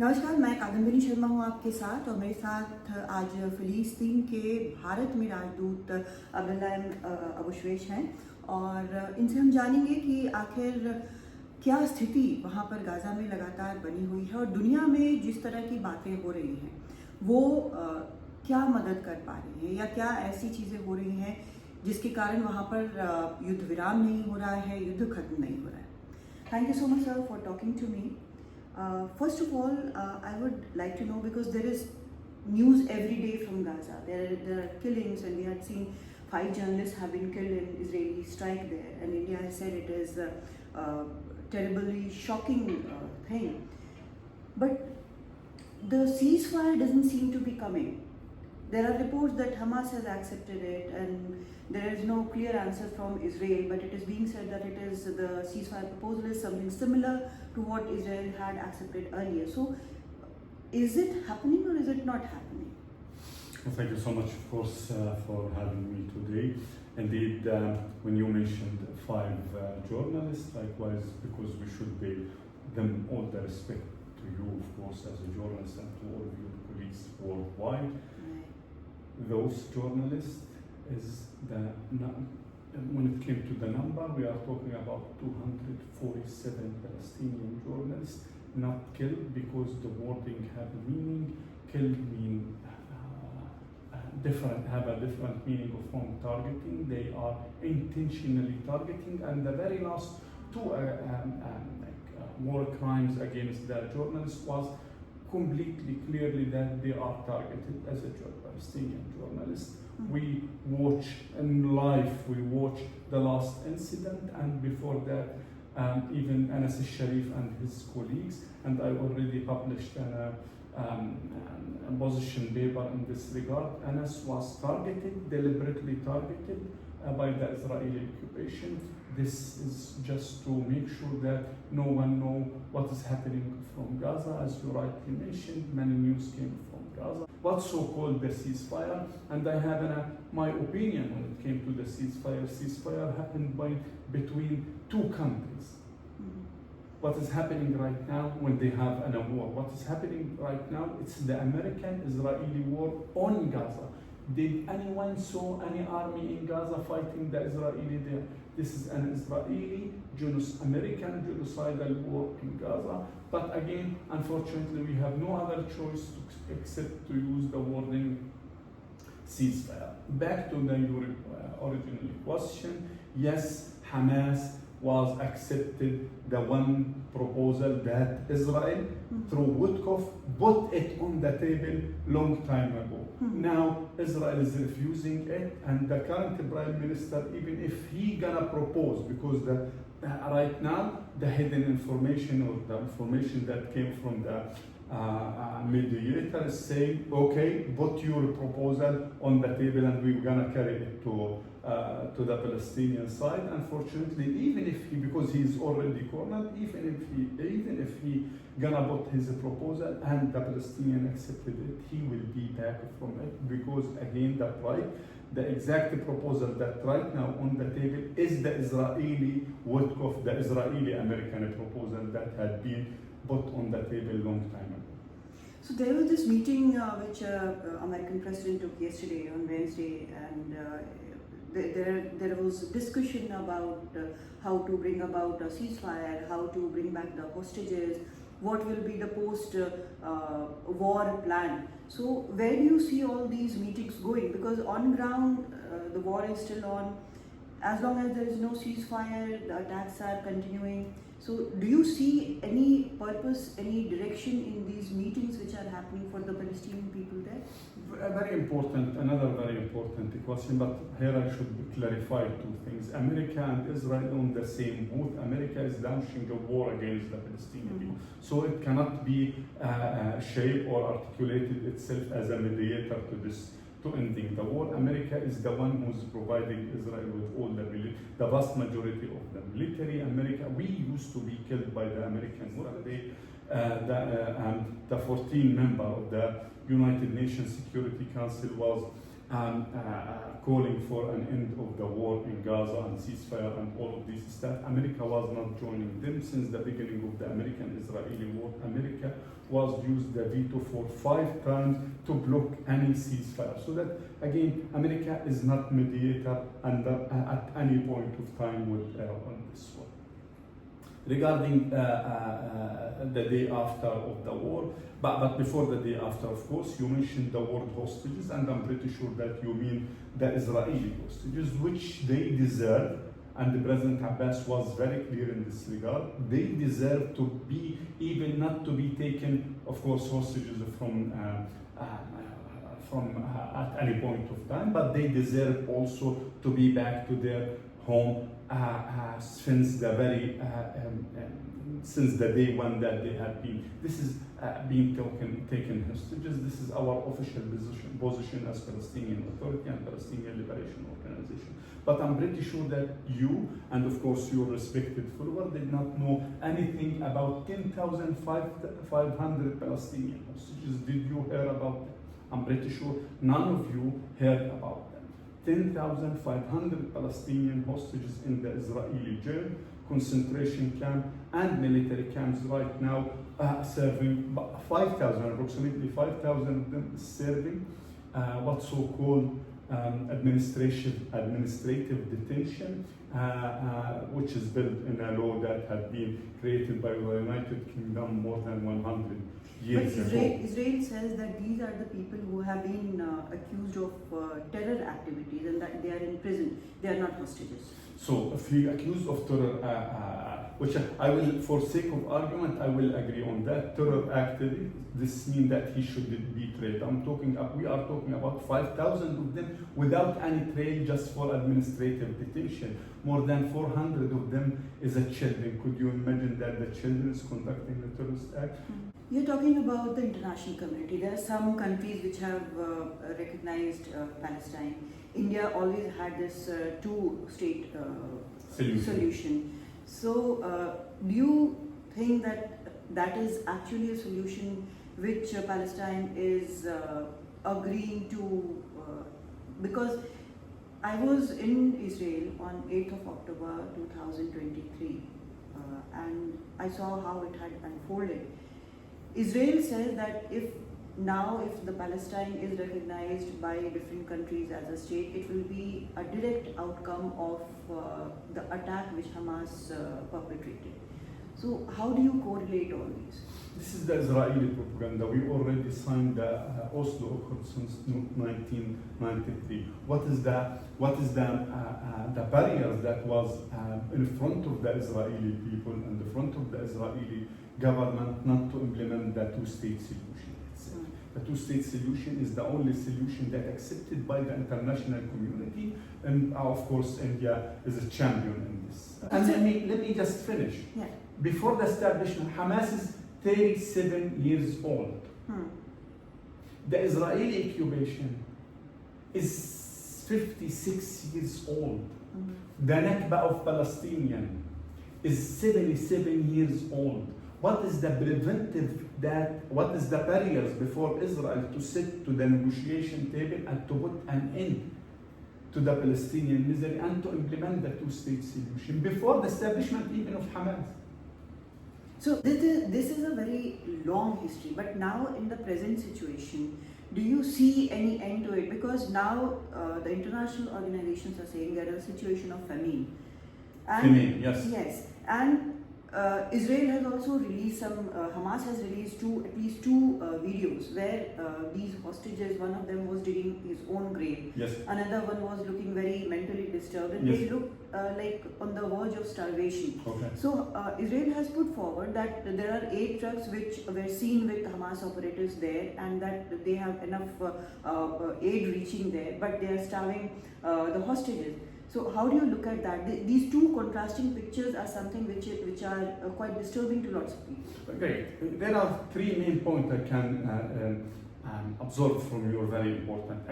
नमस्कार, मैं कादम्बिनी शर्मा हूँ आपके साथ और मेरे साथ आज फ़िलिस्तीन के भारत में राजदूत अब्दुल्ला अबुशवेश हैं और इनसे हम जानेंगे कि आखिर क्या स्थिति वहाँ पर गाज़ा में लगातार बनी हुई है और दुनिया में जिस तरह की बातें हो रही हैं वो क्या मदद कर पा रही है या क्या ऐसी चीज़ें हो रही हैं जिसके कारण वहाँ पर युद्ध विराम नहीं हो रहा है, युद्ध खत्म नहीं हो रहा है। Thank you so much sir for talking to me. First of all, I would like to know, because there is news every day from Gaza. There are killings, and we had seen 5 journalists have been killed in Israeli strike there, and India has said it is a terribly shocking thing. But the ceasefire doesn't seem to be coming. There are reports that Hamas has accepted it, and there is no clear answer from Israel, but it is being said that it is the ceasefire proposal is something similar to what Israel had accepted earlier. So, is it happening or is it not happening? Well, thank you so much, of course, for having me today. Indeed, when you mentioned 5 journalists, likewise, because we should pay them all the respect to you, of course, as a journalist, and to all of your colleagues worldwide. Those journalists is when it came to the number, we are talking about 247 Palestinian journalists not killed, because the wording have a meaning. Killed mean have a different meaning from targeting. They are intentionally targeting, and the very last 2 war crimes against the journalists was completely clearly that they are targeted as a Palestinian journalist. We watch in live, we watch the last incident, and before that even Anas al-Sharif and his colleagues, and I already published a position paper in this regard. Anas was targeted, deliberately targeted by the Israeli occupation. This is just to make sure that no one knows what is happening from Gaza. As you rightly mentioned, many news came from Gaza. What's so-called the ceasefire, and I have my opinion when it came to the ceasefire. Ceasefire happened between 2 countries. What is happening right now when they have a war? What is happening right now? It's the American-Israeli war on Gaza. Did anyone saw any army in Gaza fighting the Israeli there? This is an Israeli, American genocidal war in Gaza. But again, unfortunately, we have no other choice except to use the wording ceasefire. Back to the original question, yes, Hamas was accepted the one proposal that Israel, through Woodcock, put it on the table long time ago. Now Israel is refusing it, and the current Prime Minister, even if he gonna propose, because right now the hidden information or the information that came from the mediator is saying, okay, put your proposal on the table and we're gonna carry it to the Palestinian side. Unfortunately, even if because he's already cornered, even if he gonna put his proposal and the Palestinian accepted it, he will be back from it, because again, the exact proposal that right now on the table is the Israeli Woodcock, the Israeli American proposal that had been put on the table long time ago. So there was this meeting which American President took yesterday on Wednesday, and there was discussion about how to bring about a ceasefire, how to bring back the hostages, what will be the post-war plan. So where do you see all these meetings going? Because on ground, the war is still on. As long as there is no ceasefire, the attacks are continuing. So do you see any purpose, any direction in these meetings which are happening for the Palestinian people there? Another very important question, but here I should clarify 2 things. America and Israel on the same boat. America is launching a war against the Palestinian people. So it cannot be shaped or articulated itself as a mediator to ending the war. America is the one who's providing Israel with all the vast majority of the military. We used to be killed by the Americans. The 14 member of the United Nations Security Council was calling for an end of the war in Gaza and ceasefire and all of this stuff. America was not joining them since the beginning of the American-Israeli war. America was used the veto for 5 times to block any ceasefire. So that again, America is not mediator at any point of time with on this one. Regarding the day after of the war, but before the day after, of course, you mentioned the word hostages, and I'm pretty sure that you mean the Israeli hostages, which they deserve, and the President Abbas was very clear in this regard. They deserve to be, even not to be taken, of course, hostages from at any point of time, but they deserve also to be back to their home since the very since the day when that they have been. This is being taken hostages. This is our official position as Palestinian Authority and Palestinian Liberation Organization. But I'm pretty sure that you, and of course your respected follower, did not know anything about 10,500 Palestinian hostages. Did you hear about them? I'm pretty sure none of you heard about them. 10,500 Palestinian hostages in the Israeli jail, concentration camp, and military camps right now, serving 5,000, approximately 5,000 of them serving what's so-called administrative detention, which is built in a law that had been created by the United Kingdom more than 100 years ago. Israel says that these are the people who have been accused of terror activities and that they are in prison. They are not hostages. So if he accused of terror, which I will, for sake of argument, I will agree on that. Terror activity, this means that he should be tried. We are talking about 5,000 of them without any trial, just for administrative detention. More than 400 of them is a children. Could you imagine that the children is conducting a terrorist act? You're talking about the international community. There are some countries which have recognized Palestine. India always had this two-state solution. So, do you think that that is actually a solution which Palestine is agreeing to? Because I was in Israel on 8th of October 2023 and I saw how it had unfolded. Israel says that if the Palestine is recognized by different countries as a state, it will be a direct outcome of the attack which Hamas perpetrated. So how do you correlate all these? This is the Israeli propaganda. We already signed the Oslo Accord since 1993. What is the barriers that was in front of the Israeli people and in front of the Israeli government not to implement the two-state solution? The two-state solution is the only solution that accepted by the international community, and of course India is a champion in this. And let me just finish. Yeah. Before the establishment, Hamas is 37 years old. The Israeli occupation is 56 years old. The Nakba of Palestinian is 77 years old. What is the what is the barriers before Israel to sit to the negotiation table and to put an end to the Palestinian misery and to implement the two-state solution before the establishment even of Hamas? So this is a very long history, but now in the present situation, do you see any end to it? Because now the international organizations are saying there is a situation of famine. Famine, yes. Yes, and Israel has also released Hamas has released at least two videos where these hostages, one of them was digging his own grave. Yes. Another one was looking very mentally disturbed and Yes. they look like on the verge of starvation. Okay. So Israel has put forward that there are 8 trucks which were seen with Hamas operators there and that they have enough aid reaching there, but they are starving the hostages. So how do you look at that? These two contrasting pictures are something which are quite disturbing to lots of people. Great. There are 3 main points I can absorb from your very important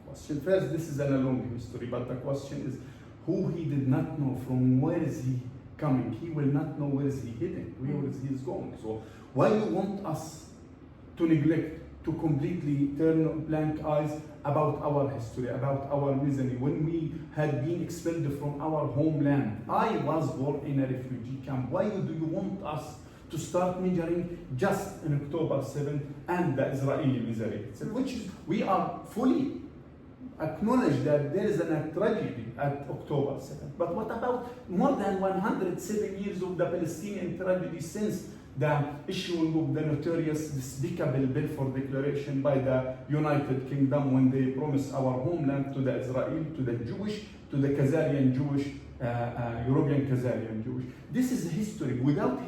question. First, this is a long history, but the question is who he did not know, from where is he coming? He will not know where is he heading, where is he going. So why you want us to neglect, to completely turn blank eyes about our history, about our misery, when we had been expelled from our homeland? I was born in a refugee camp. Why do you want us to start measuring just in October 7 and the Israeli misery, which is, we are fully acknowledge that there is a tragedy at October 7. But what about more than 107 years of the Palestinian tragedy since the issuing of the notorious despicable Balfour Declaration by the United Kingdom, when they promised our homeland to the Israel, to the Jewish, to the Khazarian Jewish, European Khazarian Jewish. This is history. Without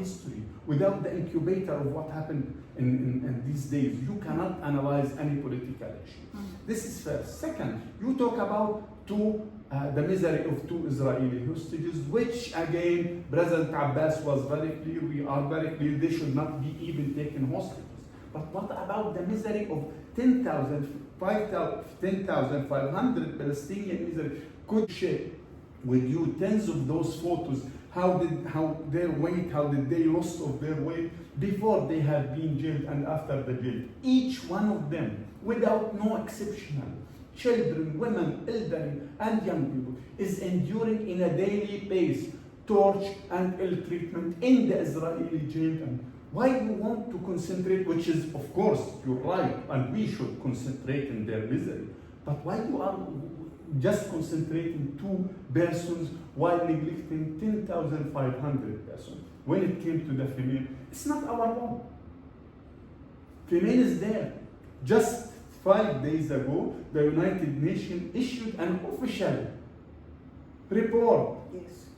the incubator of what happened in these days, you cannot analyze any political issue. This is first. Second, you talk about the misery of two Israeli hostages, which again, President Abbas was very clear, we are very clear, they should not be even taken hostages. But what about the misery of 10,500 Palestinian misery? Could share with you tens of those photos, how did they lost of their weight before they had been jailed and after the jail. Each one of them, without no exception, children, women, elderly, and young people, is enduring in a daily pace torture and ill treatment in the Israeli jail. And why you want to concentrate, which is, of course, you're right, and we should concentrate in their misery, but why you are just concentrating 2 persons while neglecting 10,500 persons? When it came to the female, it's not our law. Female is there. Just 5 days ago, the United Nations issued an official report,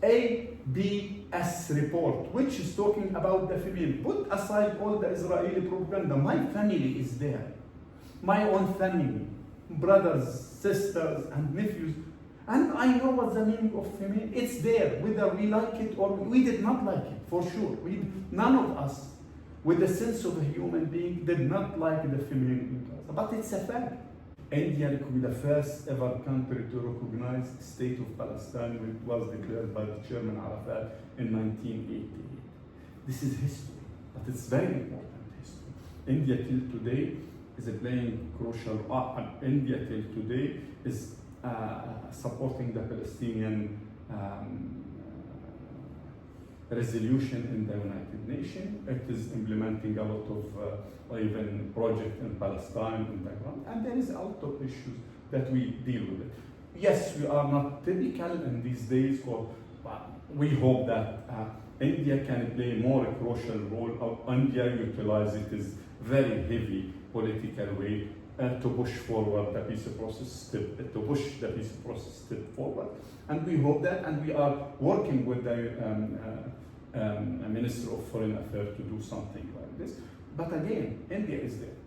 ABS report, which is talking about the female. Put aside all the Israeli propaganda. My family is there. My own family, brothers, sisters, and nephews. And I know what the meaning of female. It's there, whether we like it or we did not like it, for sure. None of us, with the sense of a human being, did not like the female in Gaza. But it's a fact. India will be the first ever country to recognize the state of Palestine, which was declared by the Chairman Arafat in 1988. This is history, but it's very important history. India till today is playing crucial. India till today is supporting the Palestinian resolution in the United Nations. It is implementing a lot of even projects in Palestine in the ground, and there is a lot of issues that we deal with it. Yes, we are not typical in these days, but we hope that India can play more crucial role. India utilize it is very heavy political way to push forward the peace process step forward, and we hope that, and we are working with the Minister of Foreign Affairs to do something like this. But again, India is there.